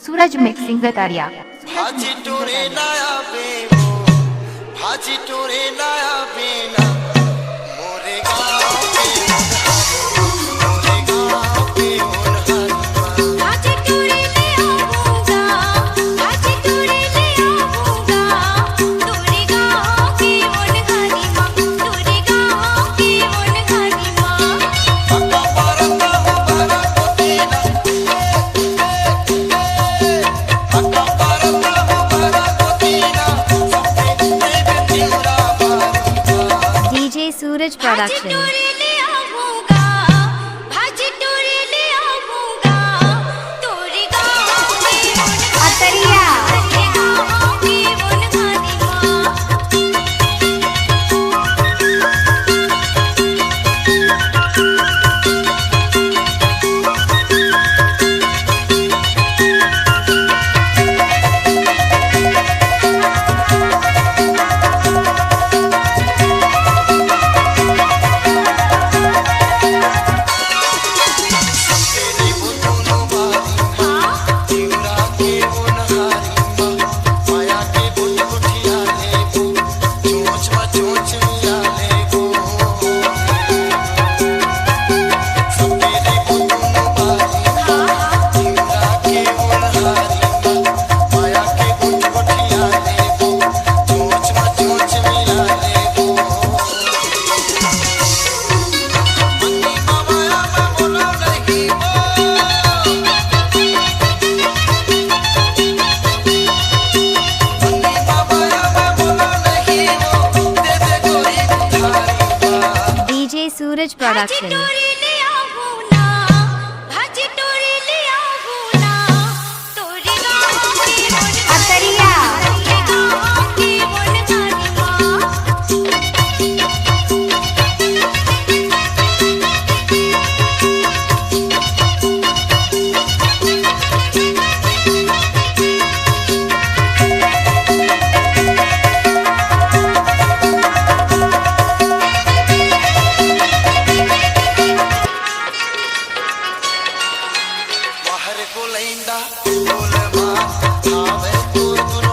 सूरज mixing गटारिया। भाजी टोरे लाया बेबो, भाजी टोरे लाया बेना, मोरे गाँव के मोरे गाँव के भाजी टोरे ले आऊंगा, भाजी टोरे ले आऊंगा, तोरे गाँव की मुनहारी माँ, तोरे गाँव की मुनहारी माँ। पक्का परता मुबारा को देना, पक्का परता मुबारा को देना, सबके देवे तिउरा बारी। डीजे सूरज भाजी प्रोडक्शन। टोरे ले आऊंगा, भाजी टोरे ले आऊंगा, तोरे गाँव की मुनहारी माँ, तोरे गाँव की मुनहारी माँ। तेरी बुद्धू बारी, तिउरा के मुनहारी माँ, माया के बुद्ध कुठिया लेबो, चोंच मा चोंच मिया लेबो। सब तेरी बुद्धू बारी, तिउरा के मुनहारी माँ, माया के बुद्ध कुठिया लेबो, चोंच मा चोंच मिया लेबो। मन्नी माया मैं बोला नहीं वो, मन्नी माया मैं बोला नहीं वो, दे दे गोरी उधारी माँ। डीजे सूरज भाजी प्रोडक्शन। टोरे ले आऊं ना, भाजी टोरे ले आऊं ना, तोरे गाँव की मुनहारी माँ, तोरे गाँव की मुनहारी माँ। बाहर को लैंदा बोल माँ, आवे दूर दूर